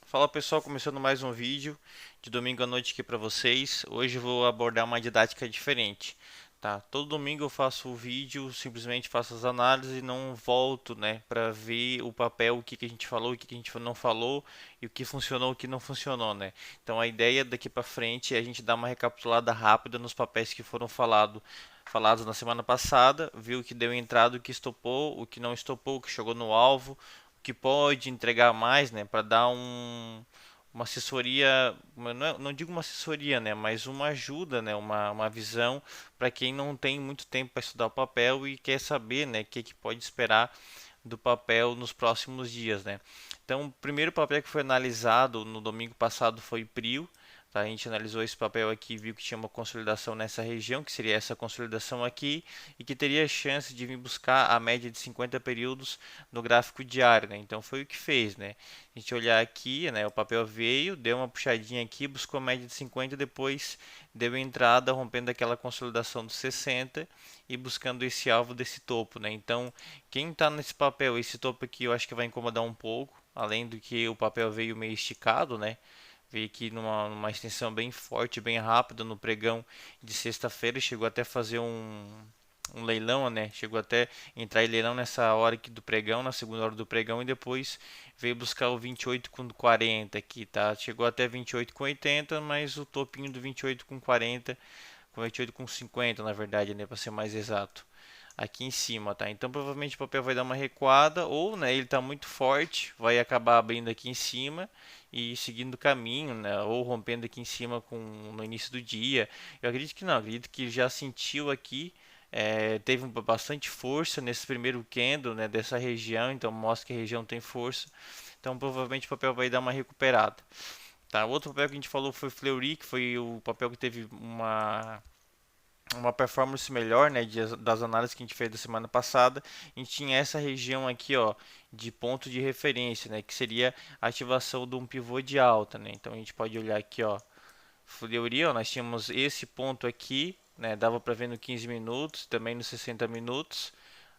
Fala pessoal, começando mais um vídeo de domingo à noite aqui para vocês. Hoje eu vou abordar uma didática diferente, tá? Todo domingo eu faço o vídeo, simplesmente faço as análises e não volto, né, para ver o papel, o que que a gente falou, o que que a gente não falou e o que funcionou, o que não funcionou, né? Então a ideia daqui para frente é a gente dar uma recapitulada rápida nos papéis que foram falados na semana passada, ver o que deu entrada, o que estopou, o que não estopou, o que chegou no alvo, que pode entregar mais, né, para dar uma assessoria, não digo uma assessoria, né, mas uma ajuda, né, uma visão para quem não tem muito tempo para estudar o papel e quer saber, né, o que pode esperar do papel nos próximos dias, né. Então, o primeiro papel que foi analisado no domingo passado foi PRIO. Tá? A gente analisou esse papel aqui e viu que tinha uma consolidação nessa região, que seria essa consolidação aqui, e que teria chance de vir buscar a média de 50 períodos no gráfico diário, né? Então foi o que fez, né? A gente olhar aqui, né? O papel veio, deu uma puxadinha aqui, buscou a média de 50, depois deu entrada, rompendo aquela consolidação dos 60 e buscando esse alvo desse topo, né? Então, quem está nesse papel, esse topo aqui, eu acho que vai incomodar um pouco, além do que o papel veio meio esticado, né? Veio aqui numa extensão bem forte, bem rápida no pregão de sexta-feira. Chegou até a fazer um leilão, né? Chegou até entrar em leilão nessa hora aqui do pregão, na segunda hora do pregão, e depois veio buscar o 28 com 40 aqui, tá? Chegou até 28 com 80, mas o topinho do 28 com 40, com 28 com 50, na verdade, né? Para ser mais exato aqui em cima, tá? Então provavelmente o papel vai dar uma recuada ou, né, ele está muito forte, vai acabar abrindo aqui em cima e seguindo o caminho, né, ou rompendo aqui em cima no início do dia. Eu acredito que não, acredito que já sentiu aqui, teve bastante força nesse primeiro candle, né, dessa região, então mostra que a região tem força. Então provavelmente o papel vai dar uma recuperada. Tá, outro papel que a gente falou foi Fleury, que foi o papel que teve uma performance melhor, né, das análises que a gente fez da semana passada. A gente tinha essa região aqui, ó, de ponto de referência, né, que seria a ativação de um pivô de alta, né. Então a gente pode olhar aqui, ó, Fleury, ó, nós tínhamos esse ponto aqui, né, dava para ver no 15 minutos, também no 60 minutos.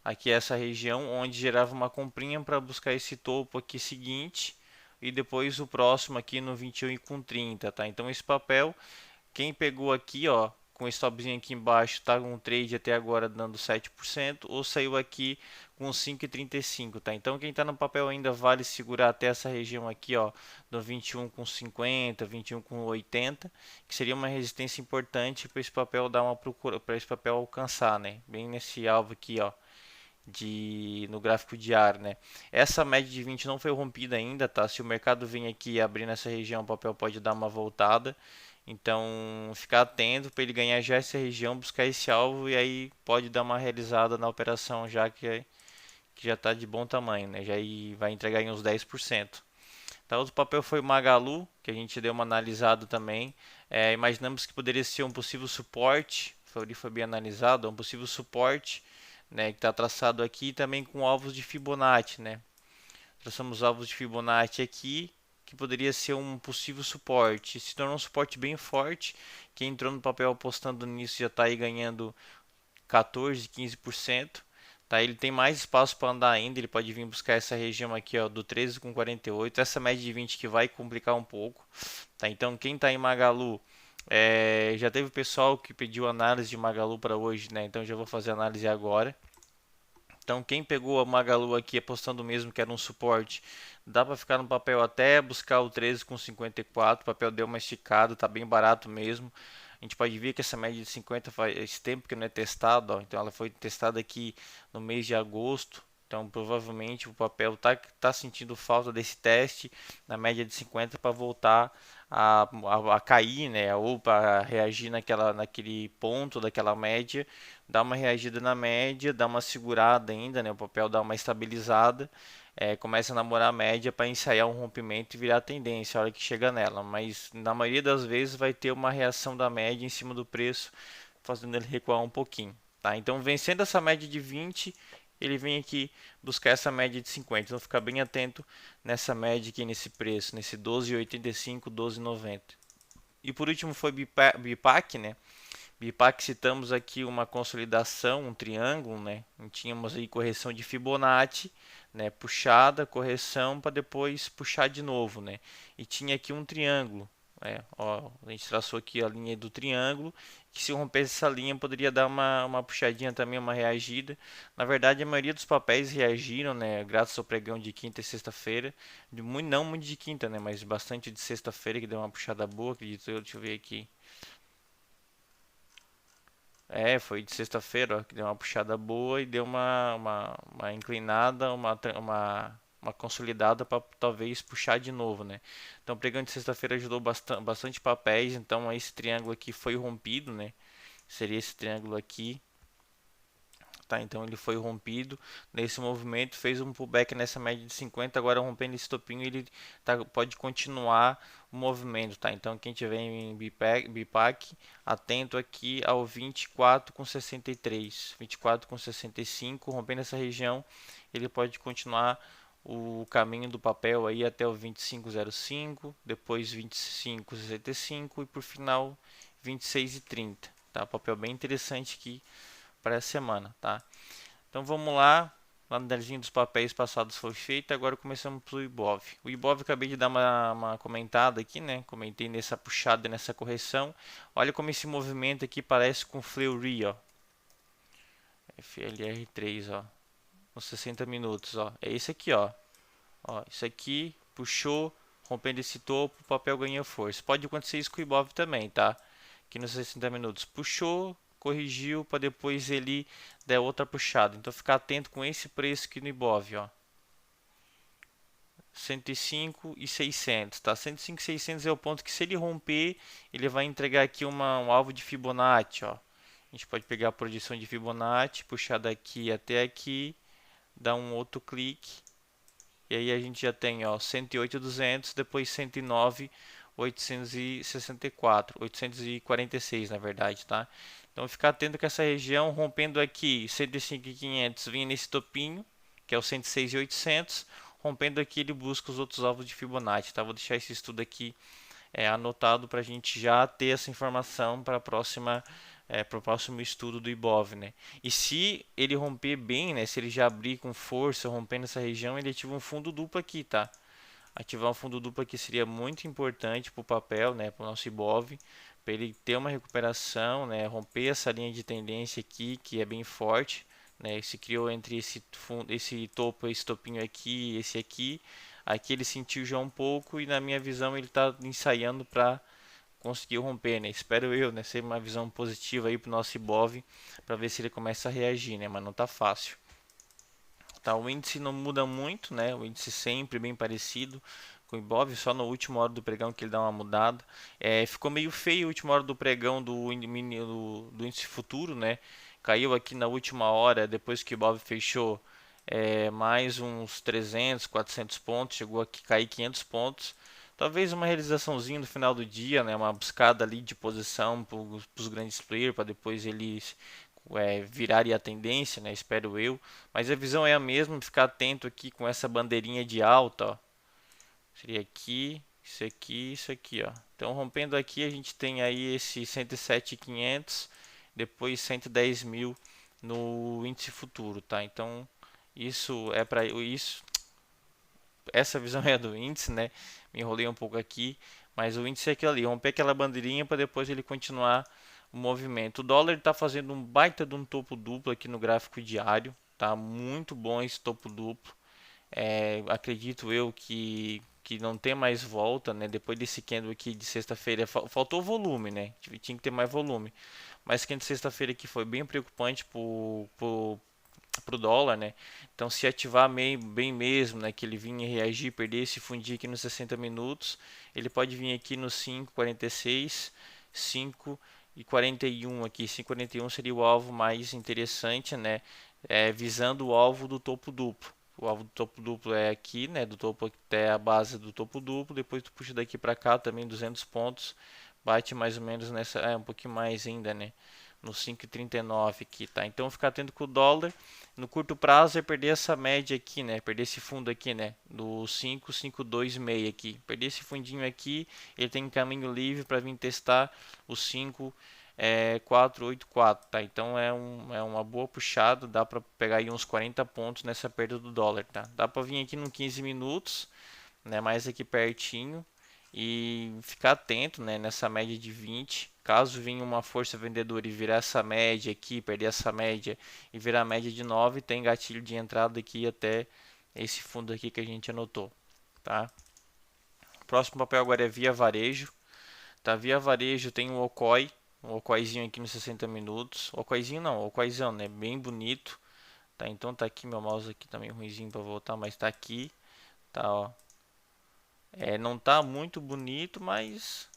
Aqui essa região onde gerava uma comprinha para buscar esse topo aqui seguinte e depois o próximo aqui no 21 e com 30, tá? Então esse papel, quem pegou aqui, ó, com o stopzinho aqui embaixo, tá com um trade até agora dando 7%, ou saiu aqui com 5,35, tá? Então quem tá no papel ainda vale segurar até essa região aqui, ó, do 21 com 50, 21 com 80, que seria uma resistência importante para esse papel dar uma procura, para esse papel alcançar, né? Bem nesse alvo aqui, ó, no gráfico diário, né? Essa média de 20 não foi rompida ainda, tá? Se o mercado vem aqui abrir nessa região, o papel pode dar uma voltada. Então, ficar atento para ele ganhar já essa região, buscar esse alvo e aí pode dar uma realizada na operação já que já está de bom tamanho, né? Já vai entregar em uns 10%. Tá, outro papel foi o Magalu, que a gente deu uma analisada também. Imaginamos que poderia ser um possível suporte, foi bem analisado, um possível suporte, né, que está traçado aqui também com alvos de Fibonacci, né? Traçamos alvos de Fibonacci aqui, que poderia ser um possível suporte. Se tornou um suporte bem forte. Quem entrou no papel apostando nisso já está aí ganhando 14, 15%. Tá, ele tem mais espaço para andar ainda, ele pode vir buscar essa região aqui, ó, do 13 com 48, essa média de 20 que vai complicar um pouco. Tá, então quem está em Magalu, já teve pessoal que pediu análise de Magalu para hoje, né? Então já vou fazer análise agora. Então, quem pegou a Magalu aqui apostando mesmo que era um suporte, dá para ficar no papel até buscar o 13 com 54. O papel deu uma esticada, tá bem barato mesmo. A gente pode ver que essa média de 50 faz tempo que não é testada, ó. Então ela foi testada aqui no mês de agosto. Então provavelmente o papel tá sentindo falta desse teste na média de 50 para voltar a cair, né? Ou para reagir naquele ponto daquela média, dar uma reagida na média, dar uma segurada ainda, né? O papel dá uma estabilizada, começa a namorar a média para ensaiar um rompimento e virar tendência a hora que chega nela. Mas na maioria das vezes vai ter uma reação da média em cima do preço, fazendo ele recuar um pouquinho. Tá? Então, vencendo essa média de 20, ele vem aqui buscar essa média de 50. Então, ficar bem atento nessa média aqui, nesse preço, nesse 12,85, 12,90. E por último foi Bipac, né? Bipac citamos aqui uma consolidação, um triângulo, né? Tínhamos aí correção de Fibonacci, né? Puxada, correção para depois puxar de novo, né? E tinha aqui um triângulo, né? Ó, a gente traçou aqui a linha do triângulo, que se rompesse essa linha poderia dar uma puxadinha também, uma reagida. Na verdade, a maioria dos papéis reagiram, né? Graças ao pregão de quinta e sexta-feira, não muito de quinta, né? Mas bastante de sexta-feira que deu uma puxada boa, acredito eu. Deixa eu ver aqui. Foi de sexta-feira, ó, que deu uma puxada boa e deu uma inclinada, uma consolidada para talvez puxar de novo, né? Então, o pregão de sexta-feira ajudou bastante papéis, então esse triângulo aqui foi rompido, né? Seria esse triângulo aqui, tá? Então ele foi rompido nesse movimento, fez um pullback nessa média de 50, agora rompendo esse topinho, ele pode continuar o movimento, tá? Então quem tiver em BIPAC, atento aqui ao 24,63, 24,65, rompendo essa região, ele pode continuar o caminho do papel aí até o 25,05, depois 25,65 e por final 26,30, tá? Papel bem interessante aqui para essa semana, tá? Então vamos lá, a análise dos papéis passados foi feita, agora começamos pelo Ibov. O Ibov acabei de dar uma comentada aqui, né? Comentei nessa puxada, nessa correção. Olha como esse movimento aqui parece com Fleury, ó. FLR3, ó. Nos 60 minutos, ó. É esse aqui, ó. Ó, isso aqui puxou, rompendo esse topo, o papel ganha força. Pode acontecer isso com o Ibov também, tá? Aqui nos 60 minutos puxou, corrigiu para depois ele dar outra puxada. Então ficar atento com esse preço aqui no Ibov, ó. 105,600, tá? 105,600 é o ponto que se ele romper, ele vai entregar aqui um alvo de Fibonacci, ó. A gente pode pegar a projeção de Fibonacci, puxar daqui até aqui, dar um outro clique. E aí a gente já tem, ó, 108,200, depois 109,864, 846 na verdade, tá? Então ficar atento com essa região, rompendo aqui 105,500, vinha nesse topinho, que é o 106,800, rompendo aqui ele busca os outros alvos de Fibonacci, tá? Vou deixar esse estudo aqui anotado para a gente já ter essa informação para a próxima para o próximo estudo do Ibov, né? E se ele romper bem, né? Se ele já abrir com força, rompendo essa região, ele ativa um fundo duplo aqui, tá? Ativar um fundo duplo aqui seria muito importante para o papel, né? Para o nosso Ibov, para ele ter uma recuperação, né? Romper essa linha de tendência aqui, que é bem forte, né? Se criou entre esse fundo, esse topo, esse topinho aqui, e esse aqui. Aqui ele sentiu já um pouco e na minha visão ele está ensaiando para conseguiu romper, né? Espero eu, né? Ser uma visão positiva aí pro nosso Ibov para ver se ele começa a reagir, né? Mas não tá fácil. Tá, o índice não muda muito, né? O índice sempre bem parecido com o Ibov, só na última hora do pregão que ele dá uma mudada. Ficou meio feio a última hora do pregão do índice futuro, né? Caiu aqui na última hora, depois que o Ibov fechou mais uns 300, 400 pontos, chegou a cair 500 pontos. Talvez uma realizaçãozinha no final do dia, né? Uma buscada ali de posição para os grandes players, para depois eles virarem a tendência, né? Espero eu. Mas a visão é a mesma, ficar atento aqui com essa bandeirinha de alta, ó. Seria aqui, isso aqui, ó. Então rompendo aqui a gente tem aí esse 107.500, depois 110 mil no índice futuro, tá? Então isso é para isso. Essa visão é do índice, né? Me enrolei um pouco aqui, mas o índice é aquele ali, romper aquela bandeirinha para depois ele continuar o movimento. O dólar está fazendo um baita de um topo duplo aqui no gráfico diário, tá muito bom esse topo duplo. Acredito eu que não tem mais volta, né? Depois desse candle aqui de sexta-feira, faltou volume, né? Tinha que ter mais volume. Mas candle de sexta-feira aqui foi bem preocupante pro dólar, né? Então se ativar bem mesmo, né, que ele vinha reagir, perder esse fundinho aqui nos 60 minutos, ele pode vir aqui no 5,46, 5,41 aqui, 5,41 seria o alvo mais interessante, né? Visando o alvo do topo duplo. O alvo do topo duplo é aqui, né, do topo até a base do topo duplo, depois tu puxa daqui para cá também 200 pontos, bate mais ou menos nessa, um pouquinho mais ainda, né? No 5,39 aqui, tá? Então ficar atento com o dólar. No curto prazo é perder essa média aqui, né? Perder esse fundo aqui, né? Do 5,526 aqui. Perder esse fundinho aqui, ele tem caminho livre para vir testar o 5 484, tá? Então é uma boa puxada, dá para pegar aí uns 40 pontos nessa perda do dólar, tá? Dá para vir aqui no 15 minutos, né, mais aqui pertinho e ficar atento, né, nessa média de 20. Caso venha uma força vendedora e virar essa média aqui, perder essa média e virar a média de 9, tem gatilho de entrada aqui até esse fundo aqui que a gente anotou, tá? Próximo papel agora é Via Varejo. Tá, Via Varejo tem um Okoi, um Okoizinho aqui nos 60 minutos. Okoizinho não, Okoizão, né? Bem bonito. Tá, então tá aqui meu mouse aqui também ruimzinho para voltar, mas tá aqui. Tá, ó. Não tá muito bonito, mas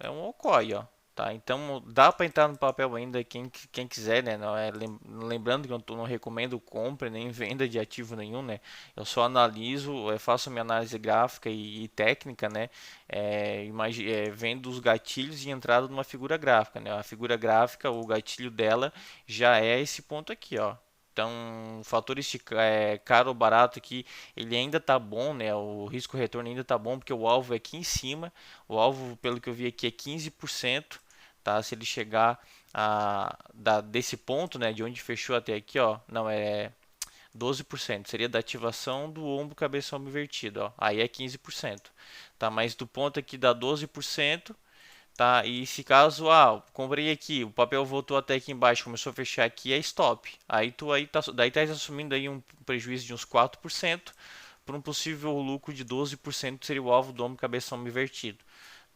é um Okoi, ó. Tá, então dá para entrar no papel ainda quem quiser, né? Não é, lembrando que eu não recomendo compra nem venda de ativo nenhum, né? Eu só analiso, eu faço minha análise gráfica e técnica, né? Vendo os gatilhos e entrada numa figura gráfica, né? A figura gráfica, o gatilho dela já é esse ponto aqui, ó. Então, o fator caro ou barato aqui, ele ainda tá bom, né? O risco retorno ainda tá bom porque o alvo é aqui em cima. O alvo, pelo que eu vi aqui, é 15%. Tá? Se ele chegar desse ponto, né, de onde fechou até aqui, ó, não é 12%, seria da ativação do ombro cabeça ombro invertido, ó. Aí é 15%, tá? Mas do ponto aqui dá 12%, tá? E se caso, comprei aqui, o papel voltou até aqui embaixo, começou a fechar aqui, é stop. Daí tá assumindo aí um prejuízo de uns 4% por um possível lucro de 12%, que seria o alvo do ombro cabeça ombro invertido.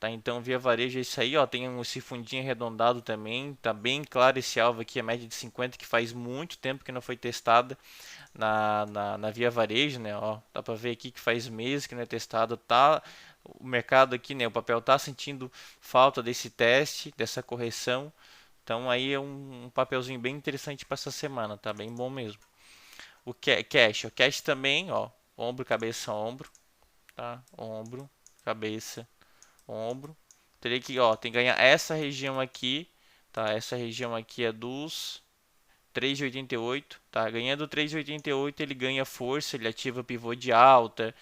Tá, então Via Varejo é isso aí, ó, tem esse fundinho arredondado também, tá bem claro esse alvo aqui, a média de 50 que faz muito tempo que não foi testada na Via Varejo, né, ó, dá para ver aqui que faz meses que não é testado, tá, o mercado aqui, né, o papel tá sentindo falta desse teste, dessa correção, então aí é um papelzinho bem interessante para essa semana, tá bem bom mesmo. O cash também, ó, ombro, cabeça, ombro, tá, ombro, cabeça, ombro. Teria que, ó, tem que ganhar essa região aqui, tá? Essa região aqui é dos 3,88, tá? Ganhando 3,88 ele ganha força, ele ativa pivô de alta.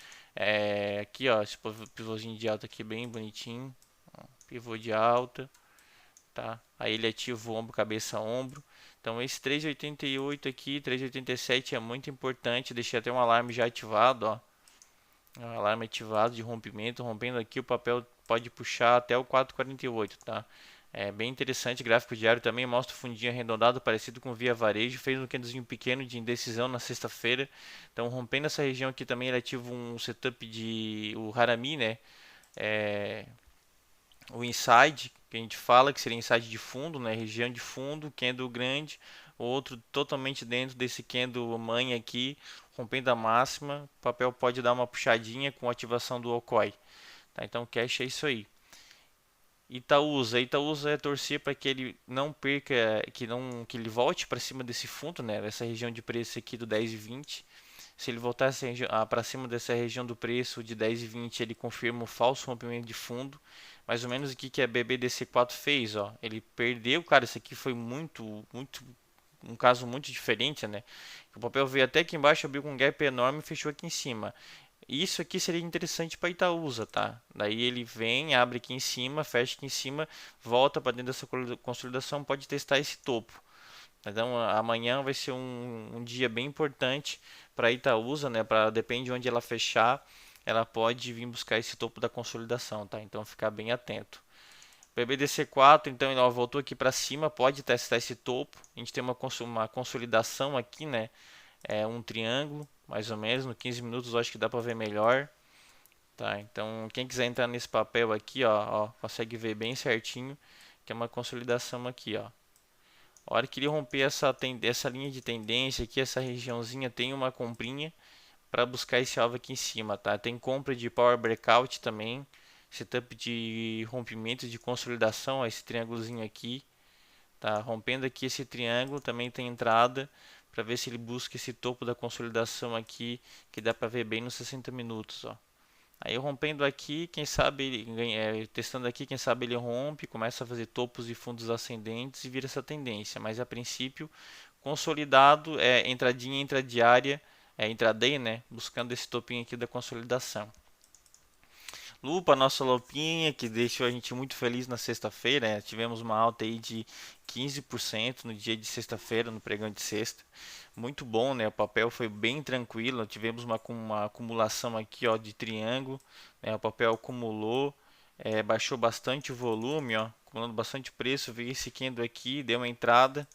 Aqui, ó, esse pivôzinho de alta aqui bem bonitinho, ó, pivô de alta, tá? Aí ele ativa o ombro, cabeça, ombro. Então esse 3,88 aqui, 3,87 é muito importante. Deixei até um alarme já ativado, ó. Alarme ativado de rompimento. Rompendo aqui, o papel pode puxar até o 4,48, tá? É bem interessante. Gráfico diário também mostra o fundinho arredondado, parecido com Via Varejo. Fez um candlezinho pequeno de indecisão na sexta-feira. Então, rompendo essa região aqui também, ele ativa um setup de o Harami, né? É, o inside, que a gente fala que seria inside de fundo, né? Região de fundo, candle grande, outro totalmente dentro desse candle mãe aqui, rompendo a máxima, o papel pode dar uma puxadinha com ativação do Okoi, tá? Então cash é isso aí. Itaúsa é torcer para que ele não perca, que ele volte para cima desse fundo, né? Essa região de preço aqui do 10 e 20. Se ele voltar para cima dessa região do preço de 10 e 20, ele confirma o falso rompimento de fundo. Mais ou menos o que a BBDC4 fez, ó. Ele perdeu, cara, isso aqui foi muito um caso muito diferente, né? O papel veio até aqui embaixo, abriu com um gap enorme e fechou aqui em cima. Isso aqui seria interessante para Itaúsa, tá? Daí ele vem, abre aqui em cima, fecha aqui em cima, volta para dentro dessa consolidação, pode testar esse topo. Então amanhã vai ser um dia bem importante para Itaúsa, né? Depende de onde ela fechar, ela pode vir buscar esse topo da consolidação, tá? Então ficar bem atento. BBDC4, então ele voltou aqui para cima, pode testar esse topo. A gente tem uma consolidação aqui, né? É um triângulo, mais ou menos, no 15 minutos eu acho que dá para ver melhor. Tá, então quem quiser entrar nesse papel aqui, ó, consegue ver bem certinho que é uma consolidação aqui, ó. A hora que ele romper essa linha de tendência aqui, essa regiãozinha, tem uma comprinha para buscar esse alvo aqui em cima, tá? Tem compra de Power Breakout também, setup de rompimento de consolidação, ó, esse triângulozinho aqui, tá? Rompendo aqui esse triângulo, também tem entrada para ver se ele busca esse topo da consolidação aqui, que dá para ver bem nos 60 minutos, ó. Aí rompendo aqui, quem sabe testando aqui, quem sabe ele rompe, começa a fazer topos e fundos ascendentes e vira essa tendência. Mas a princípio, consolidado, entradinha intradiária, intraday, né? Buscando esse topinho aqui da consolidação. Lupa, nossa lupinha, que deixou a gente muito feliz na sexta-feira, né? Tivemos uma alta aí de 15% no dia de sexta-feira, no pregão de sexta. Muito bom, né? O papel foi bem tranquilo. Tivemos uma acumulação aqui, ó, de triângulo, né? O papel acumulou, baixou bastante o volume, ó, acumulando bastante preço. Veio esse candle aqui, deu uma entrada,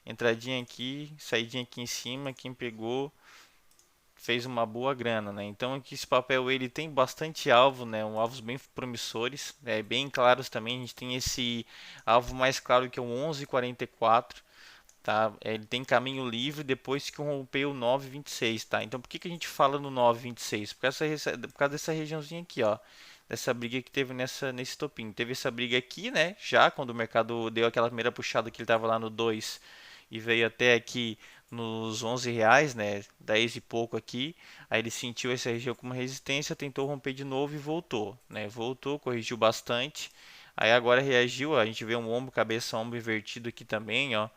entradinha aqui, saidinha aqui em cima. Quem pegou fez uma boa grana, né? Então aqui esse papel ele tem bastante alvo, né? Alvos bem promissores, né? Bem claros também. A gente tem esse alvo mais claro que é o 11,44, tá? Ele tem caminho livre depois que rompeu o 9,26, tá? Então por que que a gente fala no 9,26? Por causa dessa regiãozinha aqui, ó. Dessa briga que teve nesse topinho. Teve essa briga aqui, né? Já quando o mercado deu aquela primeira puxada que ele estava lá no 2 e veio até aqui nos R$ 11, né? 10 e pouco aqui. Aí ele sentiu essa região como resistência, tentou romper de novo e voltou, né? Voltou, corrigiu bastante. Aí agora reagiu, ó, a gente vê um ombro, cabeça, ombro invertido aqui também, ó.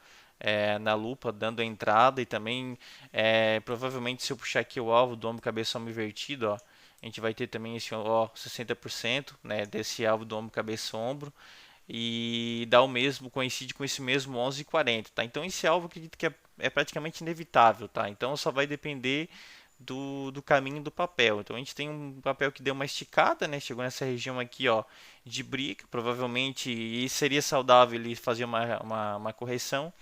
Na lupa, dando a entrada e também provavelmente se eu puxar aqui o alvo do ombro, cabeça, ombro invertido, ó, a gente vai ter também esse ó, 60%, né, desse alvo do ombro, cabeça, ombro e dá o mesmo, coincide com esse mesmo 11,40, tá? Então esse alvo eu acredito que é praticamente inevitável, tá? Então só vai depender do caminho do papel. Então a gente tem um papel que deu uma esticada, né? Chegou nessa região aqui, ó, de briga, provavelmente e seria saudável ele fazer uma correção.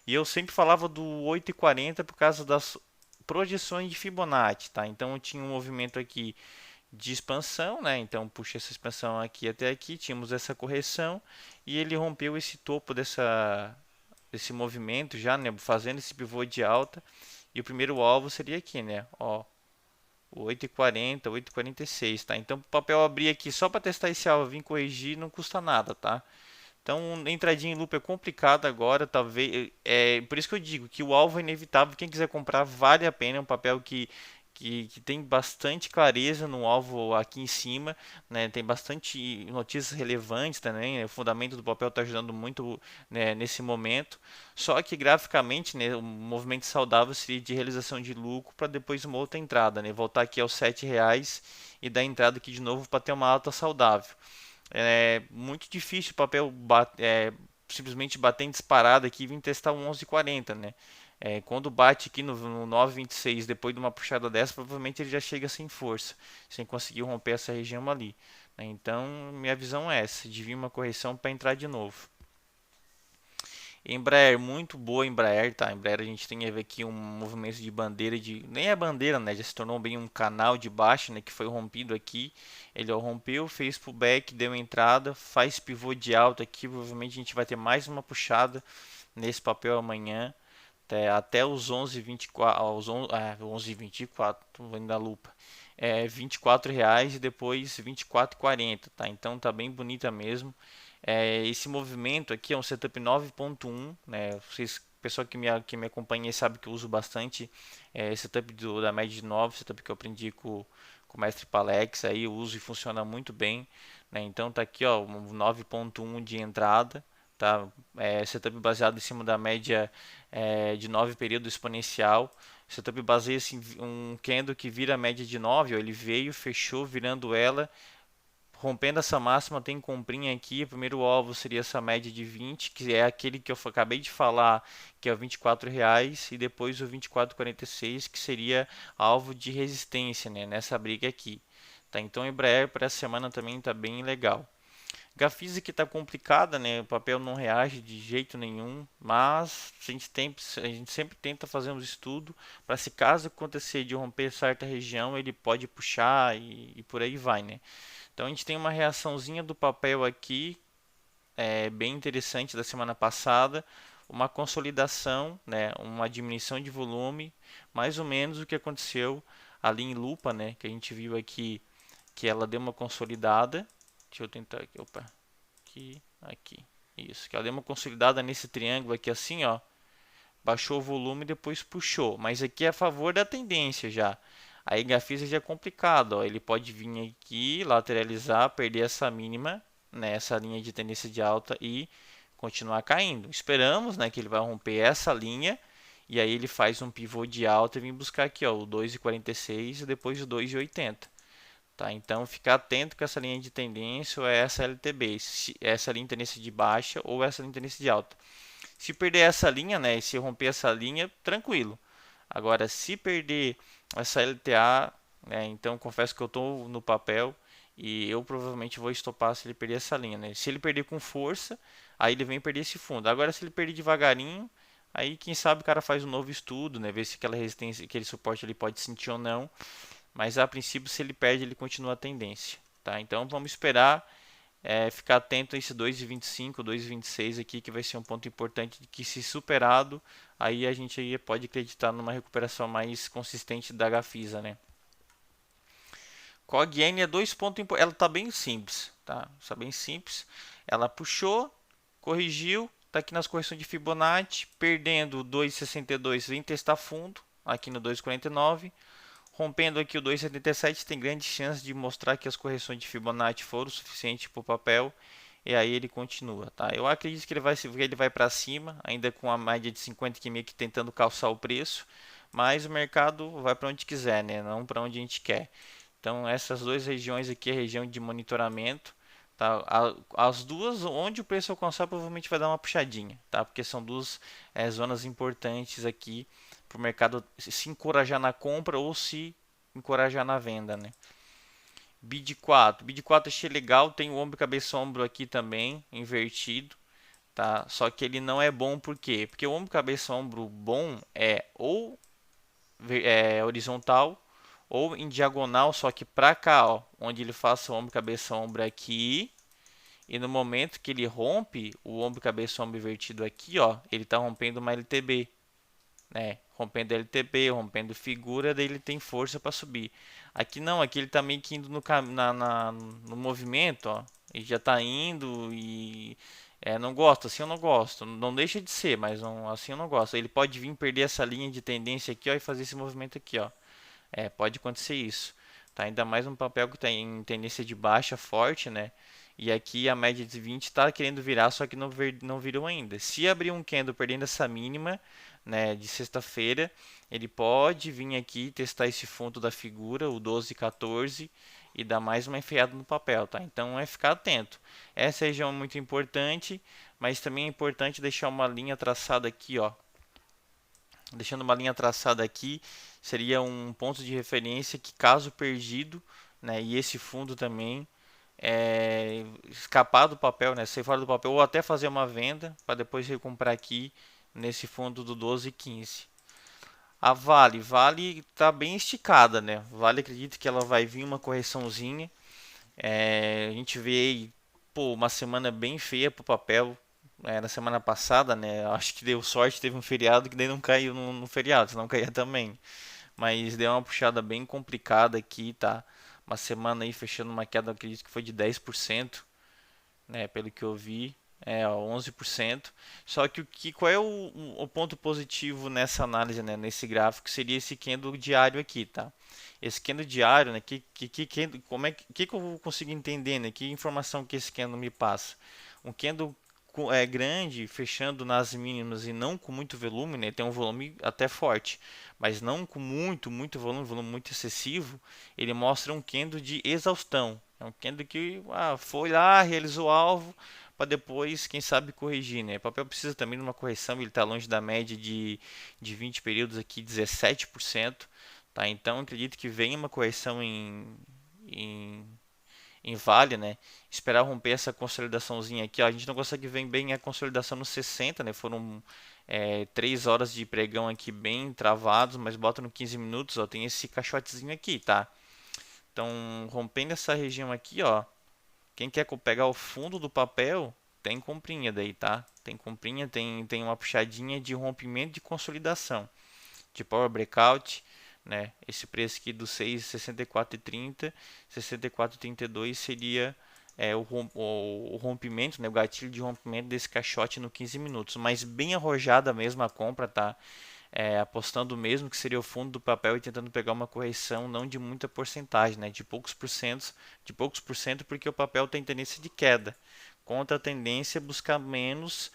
E eu sempre falava do 8,40 por causa das projeções de Fibonacci, tá? Então eu tinha um movimento aqui de expansão, né? Então puxa essa expansão aqui até aqui, tínhamos essa correção e ele rompeu esse topo desse movimento já, né? Fazendo esse pivô de alta e o primeiro alvo seria aqui, né? Ó, o 8,40, 8,46, tá? Então o papel abrir aqui só para testar esse alvo, vir corrigir, não custa nada, tá? Então, entradinha em loop é complicado agora, talvez. Por isso que eu digo que o alvo é inevitável. Quem quiser comprar, vale a pena. É um papel que tem bastante clareza no alvo aqui em cima, né? Tem bastante notícias relevantes também, né? O fundamento do papel está ajudando muito, né, nesse momento. Só que graficamente, né, um movimento saudável seria de realização de lucro para depois uma outra entrada, né? Voltar aqui aos R$ 7 e dar entrada aqui de novo para ter uma alta saudável. É muito difícil o papel simplesmente bater em disparada aqui e vir testar o 11,40, né? Quando bate aqui no 9,26 depois de uma puxada dessa, provavelmente ele já chega sem força, sem conseguir romper essa região ali, né? Então, minha visão é essa, de vir uma correção para entrar de novo. Embraer, muito boa Embraer, tá? Embraer a gente tem aqui um movimento de bandeira de, nem é bandeira, né? Já se tornou bem um canal de baixa, né? Que foi rompido aqui. Ele ó, rompeu, fez pullback, deu entrada, faz pivô de alta aqui. Provavelmente a gente vai ter mais uma puxada nesse papel amanhã, até os 11,24, aos 11,24, vou indo da lupa. R$ 24 e depois 24,40, tá? Então tá bem bonita mesmo. Esse movimento aqui é um setup 9.1, né? Vocês, pessoal que me acompanha sabe que eu uso bastante setup da média de 9, setup que eu aprendi com o mestre Palex, aí eu uso e funciona muito bem, né? Então tá aqui, ó, um 9.1 de entrada, tá? Setup baseado em cima da média de 9 período exponencial. Setup baseia-se em um candle que vira a média de 9, ó, ele veio, fechou virando ela. Rompendo essa máxima, tem comprinha aqui. O primeiro alvo seria essa média de 20, que é aquele que eu acabei de falar, que é o R$ 24, e depois o 24,46, que seria alvo de resistência, né, nessa briga aqui. Tá? Então, o Embraer para essa semana também está bem legal. Gafisa que está complicada, né? O papel não reage de jeito nenhum, mas a gente sempre tenta fazer um estudo para se caso acontecer de romper certa região, ele pode puxar e por aí vai, né? Então a gente tem uma reaçãozinha do papel aqui, bem interessante da semana passada, uma consolidação, né, uma diminuição de volume, mais ou menos o que aconteceu ali em lupa, né, que a gente viu aqui que ela deu uma consolidada. Deixa eu tentar aqui, opa, aqui, isso, que ela deu uma consolidada nesse triângulo aqui assim, ó, baixou o volume e depois puxou, mas aqui é a favor da tendência já. Aí Gafisa já é complicado, ó. Ele pode vir aqui, lateralizar, perder essa mínima, né, essa linha de tendência de alta e continuar caindo. Esperamos, né, que ele vai romper essa linha e aí ele faz um pivô de alta e vir buscar aqui, ó, o 2,46 e depois o 2,80. Tá? Então, ficar atento com essa linha de tendência ou essa LTB, essa linha de tendência de baixa ou essa linha de tendência de alta. Se perder essa linha, né, e se romper essa linha, tranquilo. Agora, se perder essa LTA, né, então confesso que eu estou no papel e eu provavelmente vou estopar se ele perder essa linha, né? Se ele perder com força, aí ele vem perder esse fundo. Agora, se ele perder devagarinho, aí quem sabe o cara faz um novo estudo, né, ver se aquela resistência, aquele suporte ele pode sentir ou não. Mas a princípio, se ele perde, ele continua a tendência, tá? Então vamos esperar, ficar atento a esse 2,25, 2,26 aqui, que vai ser um ponto importante de que, se superado, aí a gente aí pode acreditar numa recuperação mais consistente da Gafisa, né? CogN é dois pontos importantes. Ela está bem simples, tá? Está bem simples. Ela puxou, corrigiu, está aqui nas correções de Fibonacci, perdendo o 2,62, vem testar fundo aqui no 2,49. Rompendo aqui o 2,77, tem grande chance de mostrar que as correções de Fibonacci foram suficientes para o papel. E aí ele continua, tá? Eu acredito que ele vai para cima, ainda com a média de 50 que meio que tentando calçar o preço. Mas o mercado vai para onde quiser, né? Não para onde a gente quer. Então essas duas regiões aqui é a região de monitoramento. Tá? As duas, onde o preço alcançar, provavelmente vai dar uma puxadinha, tá? Porque são duas zonas importantes aqui para o mercado se encorajar na compra ou se encorajar na venda, né? BID 4 achei legal, tem o ombro cabeça ombro aqui também invertido, tá? Só que ele não é bom, por quê? Porque o ombro cabeça ombro bom é ou horizontal ou em diagonal, só que para cá, ó, onde ele faça o ombro cabeça ombro aqui, e no momento que ele rompe o ombro cabeça ombro invertido aqui, ó, ele está rompendo uma LTB, né? Rompendo LTB, rompendo figura, daí ele tem força para subir. Aqui não, aqui ele está meio que indo no movimento, ó, e já está indo e não gosto, assim eu não gosto. Não deixa de ser, mas não, assim eu não gosto. Ele pode vir perder essa linha de tendência aqui, ó, e fazer esse movimento aqui, ó. Pode acontecer isso. Tá? Ainda mais um papel que tem tendência de baixa forte, né? E aqui a média de 20 está querendo virar, só que não virou ainda. Se abrir um candle perdendo essa mínima, né, de sexta-feira, ele pode vir aqui testar esse fundo da figura, o 12,14, e dar mais uma enfiada no papel, tá? Então é ficar atento. Essa região é muito importante, mas também é importante deixar uma linha traçada aqui, ó. Deixando uma linha traçada aqui, seria um ponto de referência que, caso perdido, né, e esse fundo também escapar do papel, né, sair fora do papel, ou até fazer uma venda para depois recomprar aqui nesse fundo do 12,15. A Vale está bem esticada, né? Vale, acredito que ela vai vir uma correçãozinha. A gente vê aí, pô, uma semana bem feia para o papel. Na semana passada, né? Acho que deu sorte, teve um feriado que daí não caiu no feriado, senão caía também. Mas deu uma puxada bem complicada aqui, tá? Uma semana aí fechando uma queda, acredito que foi de 10%, né? Pelo que eu vi, 11%. Só que qual é o ponto positivo nessa análise, né? Nesse gráfico, seria esse candle diário aqui, tá? Esse candle diário, né? Como que eu consigo entender, né? Que informação que esse candle me passa? Um candle grande, fechando nas mínimas e não com muito volume, né? Tem um volume até forte, mas não com muito volume muito excessivo. Ele mostra um candle de exaustão. É um candle que foi lá, realizou o alvo, para depois, quem sabe, corrigir, né? O papel precisa também de uma correção, ele está longe da média de 20 períodos aqui, 17%. Tá? Então, acredito que venha uma correção em Vale, né? Esperar romper essa consolidaçãozinha aqui, ó. A gente não consegue ver bem a consolidação no 60, né? Foram 3 horas de pregão aqui bem travados, mas bota no 15 minutos, ó, tem esse caixotezinho aqui, tá? Então, rompendo essa região aqui, ó, quem quer pegar o fundo do papel, tem comprinha daí, tá? Tem comprinha, tem uma puxadinha de rompimento de consolidação, de power breakout, né? Esse preço aqui do 6,6430, 64,32 seria o rompimento, né? O gatilho de rompimento desse caixote no 15 minutos, mas bem arrojada mesmo a compra, tá? Apostando mesmo que seria o fundo do papel e tentando pegar uma correção não de muita porcentagem, né? De poucos por cento, porque o papel tem tendência de queda, contra a tendência buscar menos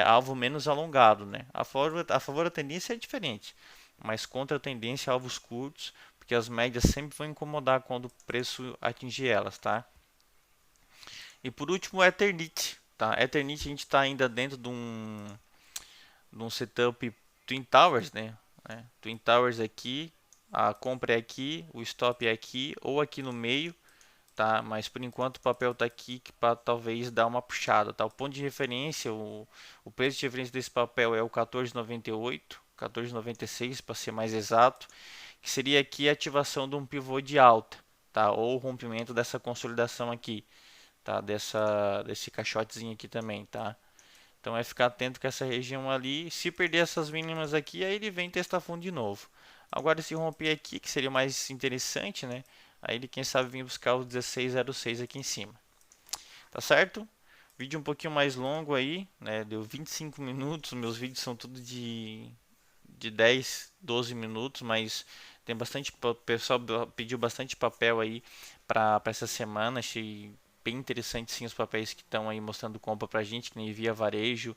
alvo menos alongado, né? A favor da tendência é diferente, mas contra a tendência alvos curtos, porque as médias sempre vão incomodar quando o preço atingir elas, tá? E por último, o Eternit, tá? Eternit a gente está ainda dentro de um setup Twin Towers, né? Twin Towers aqui, a compra é aqui, o stop é aqui ou aqui no meio, tá? Mas por enquanto o papel está aqui para talvez dar uma puxada, tá? O ponto de referência, o preço de referência desse papel é o 14,98, 14,96 para ser mais exato, que seria aqui a ativação de um pivô de alta, tá? Ou o rompimento dessa consolidação aqui, tá? Desse caixotezinho aqui também, tá? Então é ficar atento com essa região ali. Se perder essas mínimas aqui, aí ele vem testar fundo de novo. Agora se romper aqui, que seria mais interessante, né? Aí ele quem sabe vir buscar os 16,06 aqui em cima. Tá certo? Vídeo um pouquinho mais longo aí, né? Deu 25 minutos. Meus vídeos são tudo de 10, 12 minutos, mas tem bastante, o pessoal pediu bastante papel aí para essa semana. Achei bem interessante sim os papéis que estão aí mostrando compra pra gente, que nem Via Varejo,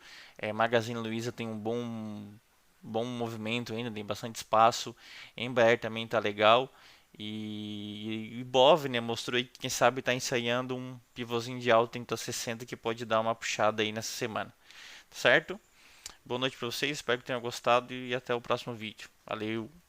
Magazine Luiza tem um bom movimento ainda, tem bastante espaço. Embraer também tá legal. E Ibov, né, mostrou aí que quem sabe está ensaiando um pivôzinho de alta em 60 que pode dar uma puxada aí nessa semana. Certo? Boa noite para vocês, espero que tenham gostado e até o próximo vídeo. Valeu!